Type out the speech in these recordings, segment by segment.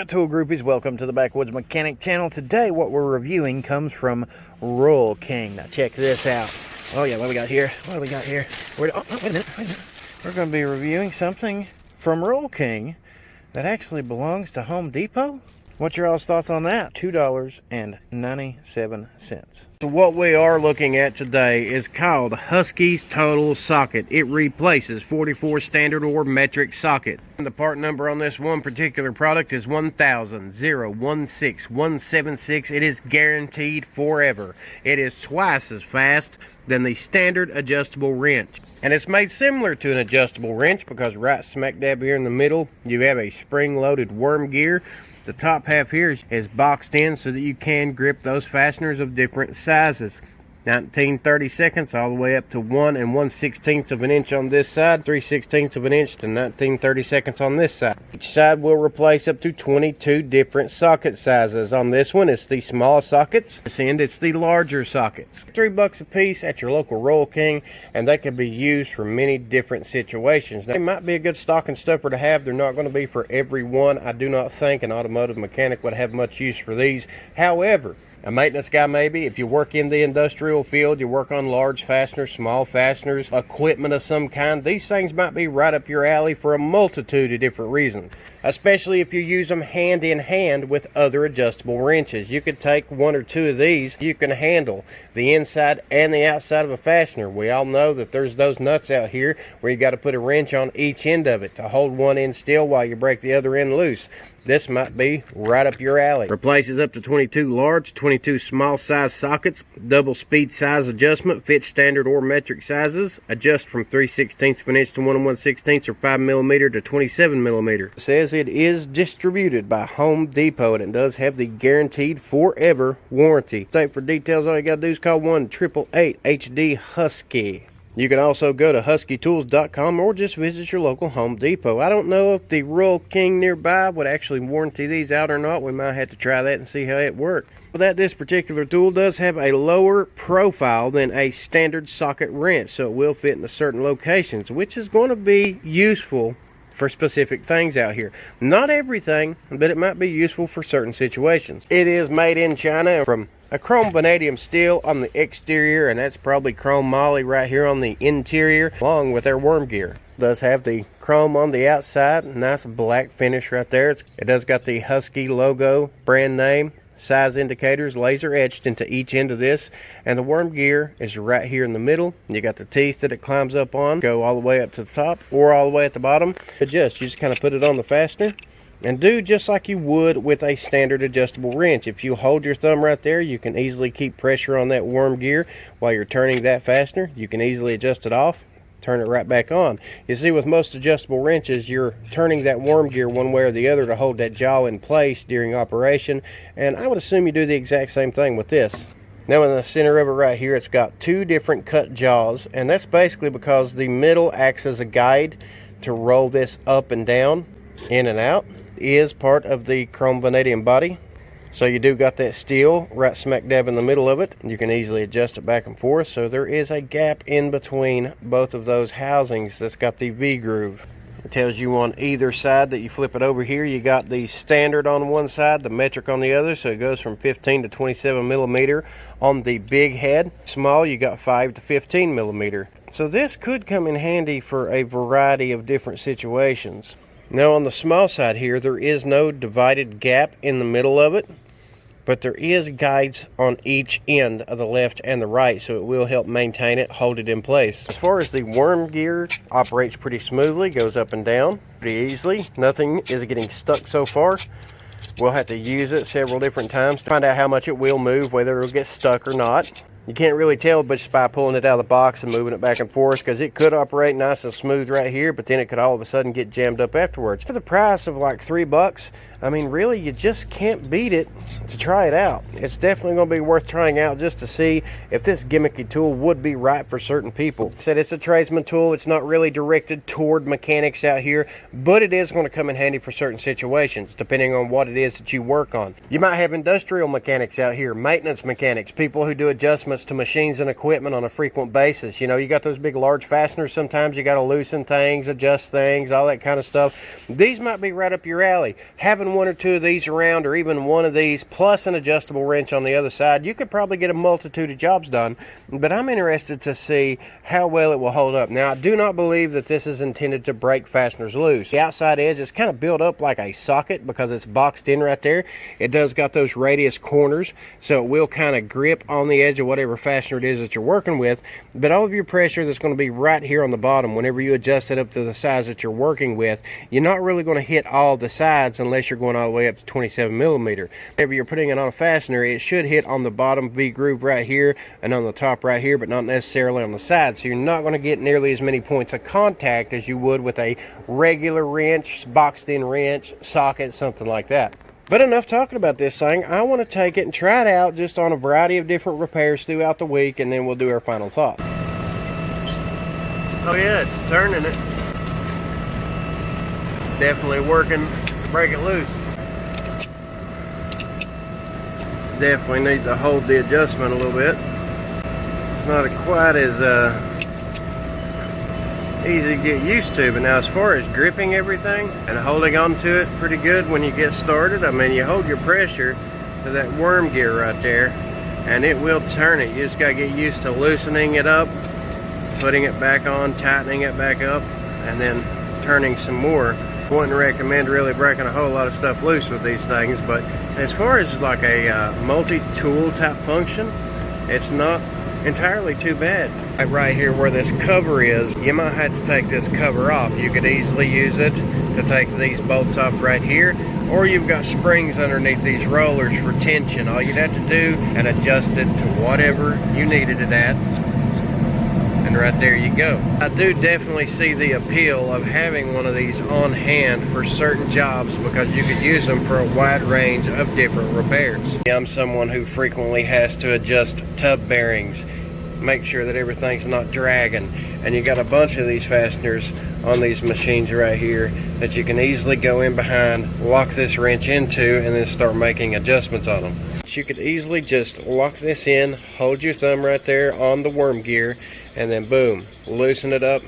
Alright, tool groupies, welcome to the Backwoods Mechanic channel. Today what we're reviewing comes from Royal King. Now check this out. Oh yeah, what do we got here? Wait a minute. We're going to be reviewing something from Royal King that actually belongs to Home Depot. What's your all's thoughts on that? $2.97. So what we are looking at today is called HUSKY's Total Socket. It replaces 44 standard or metric socket. And the part number on this one particular product is 100016176. It is guaranteed forever. It is twice as fast than the standard adjustable wrench. And it's made similar to an adjustable wrench because right smack dab here in the middle, you have a spring-loaded worm gear. The top half here is boxed in so that you can grip those fasteners of different sizes. 19/32 all the way up to 1 1/16 of an inch on this side, 3/16 of an inch to 19/32 on this side. Each side will replace up to 22 different socket sizes. On this one, it's the small sockets. This end, it's the larger sockets. $3 a piece at your local Royal King, and they can be used for many different situations. Now, they might be a good stocking stuffer to have. They're not going to be for everyone. I do not think an automotive mechanic would have much use for these. However, a maintenance guy maybe, if you work in the industrial field, you work on large fasteners, small fasteners, equipment of some kind, these things might be right up your alley for a multitude of different reasons. Especially if you use them hand in hand with other adjustable wrenches. You could take one or two of these, you can handle the inside and the outside of a fastener. We all know that there's those nuts out here where you got to put a wrench on each end of it to hold one end still while you break the other end loose. This might be right up your alley. Replaces up to 22 large, 22 small size sockets, double speed size adjustment, fits standard or metric sizes, adjust from 3/16 of an inch to 1 1/16 or 5mm to 7mm. It says it is distributed by Home Depot and it does have the guaranteed forever warranty. State for details, all you gotta do is call 1-888-HD-HUSKY. You can also go to huskytools.com or just visit your local Home Depot. I don't know if the Royal King nearby would actually warranty these out or not. We might have to try that and see how it works. But this particular tool does have a lower profile than a standard socket wrench, so it will fit into certain locations, which is going to be useful for specific things out here. Not everything, but it might be useful for certain situations. It is made in China from a Chrome Vanadium steel on the exterior, and that's probably Chrome Moly right here on the interior, along with their worm gear. It does have the chrome on the outside, nice black finish right there. It does got the Husky logo, brand name, size indicators laser etched into each end of this, and the worm gear is right here in the middle. You got the teeth that it climbs up on, go all the way up to the top or all the way at the bottom. You just kind of put it on the fastener and do just like you would with a standard adjustable wrench. If you hold your thumb right there, you can easily keep pressure on that worm gear while you're turning that fastener. You can easily adjust it off, turn it right back on. You see, with most adjustable wrenches, you're turning that worm gear one way or the other to hold that jaw in place during operation, and I would assume you do the exact same thing with this. Now in the center of it right here, it's got two different cut jaws, and that's basically because the middle acts as a guide to roll this up and down, in and out. It is part of the Chrome Vanadium body. So you do got that steel right smack dab in the middle of it. You can easily adjust it back and forth. So there is a gap in between both of those housings that's got the V groove. It tells you on either side that you flip it over here, you got the standard on one side, the metric on the other. So it goes from 15 to 27mm on the big head. Small, you got 5 to 15mm. So this could come in handy for a variety of different situations. Now on the small side here, there is no divided gap in the middle of it, but there is guides on each end of the left and the right, so it will help maintain it, hold it in place. As far as the worm gear, operates pretty smoothly, goes up and down pretty easily. Nothing is getting stuck so far. We'll have to use it several different times to find out how much it will move, whether it'll get stuck or not. You can't really tell but just by pulling it out of the box and moving it back and forth, because it could operate nice and smooth right here, but then it could all of a sudden get jammed up afterwards. For the price of like $3, I mean, really, you just can't beat it to try it out. It's definitely going to be worth trying out just to see if this gimmicky tool would be right for certain people. I said it's a tradesman tool. It's not really directed toward mechanics out here, but it is going to come in handy for certain situations, depending on what it is that you work on. You might have industrial mechanics out here, maintenance mechanics, people who do adjustments to machines and equipment on a frequent basis. You know, you got those big, large fasteners. Sometimes you got to loosen things, adjust things, all that kind of stuff. These might be right up your alley. Having having one or two of these around, or even one of these plus an adjustable wrench on the other side, you could probably get a multitude of jobs done. But I'm interested to see how well it will hold up. Now, I do not believe that this is intended to break fasteners loose. The outside edge is kind of built up like a socket because it's boxed in right there. It does got those radius corners, so it will kind of grip on the edge of whatever fastener it is that you're working with. But all of your pressure that's going to be right here on the bottom, whenever you adjust it up to the size that you're working with, you're not really going to hit all the sides unless you're going all the way up to 27 millimeter. Whenever you're putting it on a fastener, it should hit on the bottom V groove right here and on the top right here, but not necessarily on the side. So you're not going to get nearly as many points of contact as you would with a regular wrench, boxed in wrench, socket, something like that. But enough talking about this thing. I want to take it and try it out just on a variety of different repairs throughout the week, and then we'll do our final thoughts. Oh yeah, it's turning it. Definitely working to break it loose. Definitely need to hold the adjustment a little bit. It's not quite as easy to get used to, but now as far as gripping everything and holding on to it pretty good when you get started, I mean, you hold your pressure to that worm gear right there and it will turn it. You just got to get used to loosening it up, putting it back on, tightening it back up, and then turning some more. I wouldn't recommend really breaking a whole lot of stuff loose with these things, but as far as like a multi-tool type function, it's not entirely too bad. Right here where this cover is, you might have to take this cover off. You could easily use it to take these bolts off right here, or you've got springs underneath these rollers for tension. All you'd have to do and adjust it to whatever you needed it at, and right there you go. I do definitely see the appeal of having one of these on hand for certain jobs because you could use them for a wide range of different repairs. I'm someone who frequently has to adjust tub bearings, make sure that everything's not dragging, and you got a bunch of these fasteners on these machines right here that you can easily go in behind, lock this wrench into, and then start making adjustments on them. You could easily just lock this in, hold your thumb right there on the worm gear, and then boom, loosen it up,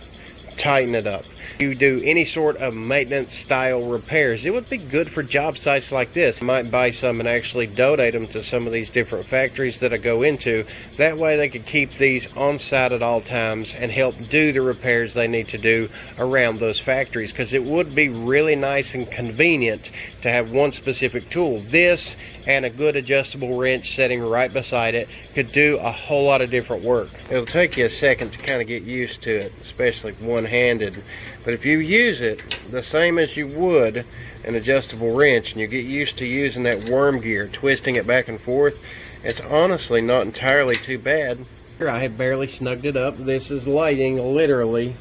tighten it up. You do any sort of maintenance style repairs, it would be good for job sites like this. You might buy some and actually donate them to some of these different factories that I go into. That way they could keep these on site at all times and help do the repairs they need to do around those factories, because it would be really nice and convenient to have one specific tool. This and a good adjustable wrench sitting right beside it could do a whole lot of different work. It'll take you a second to kind of get used to it, especially one-handed. But if you use it the same as you would an adjustable wrench and you get used to using that worm gear, twisting it back and forth, it's honestly not entirely too bad. Here I have barely snugged it up. This is lighting literally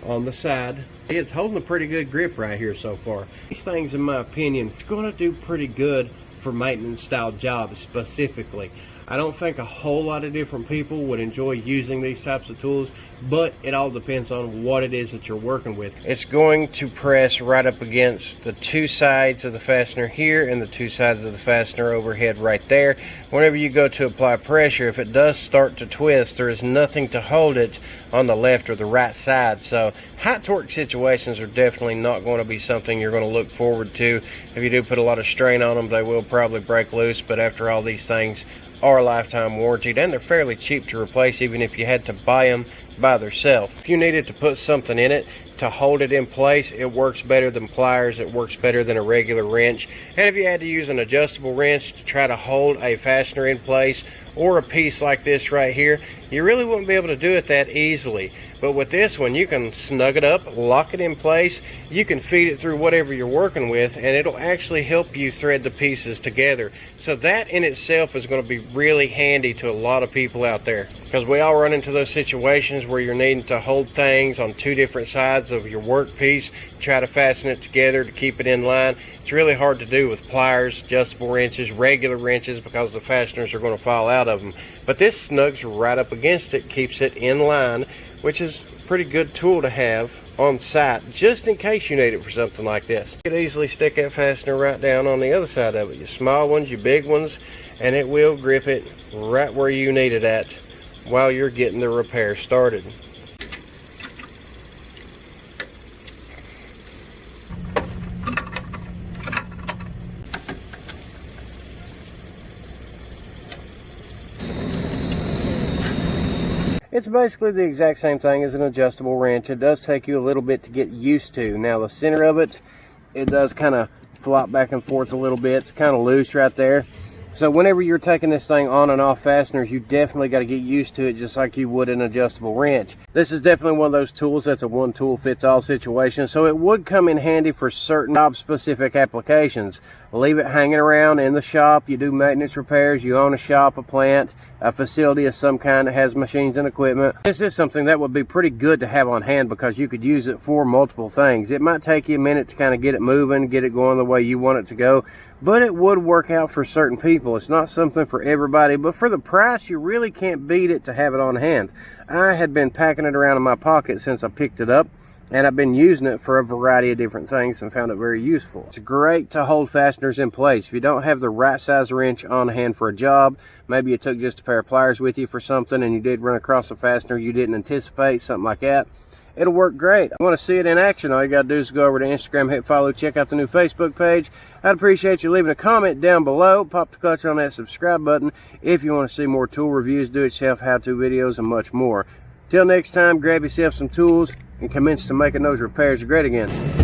on the side. It's holding a pretty good grip right here so far. These things, in my opinion, it's going to do pretty good for maintenance style jobs specifically. I don't think a whole lot of different people would enjoy using these types of tools, but it all depends on what it is that you're working with. It's going to press right up against the two sides of the fastener here and the two sides of the fastener overhead right there. Whenever you go to apply pressure, if it does start to twist, there is nothing to hold it on the left or the right side. So high torque situations are definitely not going to be something you're going to look forward to. If you do put a lot of strain on them, they will probably break loose, but after all, these things are lifetime warranted and they're fairly cheap to replace, even if you had to buy them by themselves. If you needed to put something in it to hold it in place, it works better than pliers, it works better than a regular wrench. And if you had to use an adjustable wrench to try to hold a fastener in place, or a piece like this right here, you really wouldn't be able to do it that easily. But with this one, you can snug it up, lock it in place, you can feed it through whatever you're working with, and it'll actually help you thread the pieces together. So that in itself is going to be really handy to a lot of people out there, because we all run into those situations where you're needing to hold things on two different sides of your work piece, try to fasten it together to keep it in line. It's really hard to do with pliers, adjustable wrenches, regular wrenches, because the fasteners are going to fall out of them. But this snugs right up against it, keeps it in line, which is a pretty good tool to have on site, just in case you need it for something like this. You could easily stick that fastener right down on the other side of it, your small ones, your big ones, and it will grip it right where you need it at while you're getting the repair started. It's basically the exact same thing as an adjustable wrench. It does take you a little bit to get used to. Now the center of it, it does kind of flop back and forth a little bit. It's kind of loose right there. So whenever you're taking this thing on and off fasteners, you definitely got to get used to it just like you would an adjustable wrench. This is definitely one of those tools that's a one tool fits all situation, so it would come in handy for certain job specific applications. Leave it hanging around in the shop. You do maintenance repairs, you own a shop, a plant, a facility of some kind that has machines and equipment. This is something that would be pretty good to have on hand because you could use it for multiple things. It might take you a minute to kind of get it moving, get it going the way you want it to go, but it would work out for certain people. It's not something for everybody, but for the price, you really can't beat it to have it on hand. I had been packing it around in my pocket since I picked it up, and I've been using it for a variety of different things and found it very useful. It's great to hold fasteners in place. If you don't have the right size wrench on hand for a job, maybe you took just a pair of pliers with you for something and you did run across a fastener you didn't anticipate, something like that, it'll work great. I want to see it in action. All you got to do is go over to Instagram, hit follow, check out the new Facebook page. I'd appreciate you leaving a comment down below. Pop the clutch on that subscribe button if you want to see more tool reviews, do-it-yourself how-to videos, and much more. Till next time, grab yourself some tools and commence to making those repairs great again.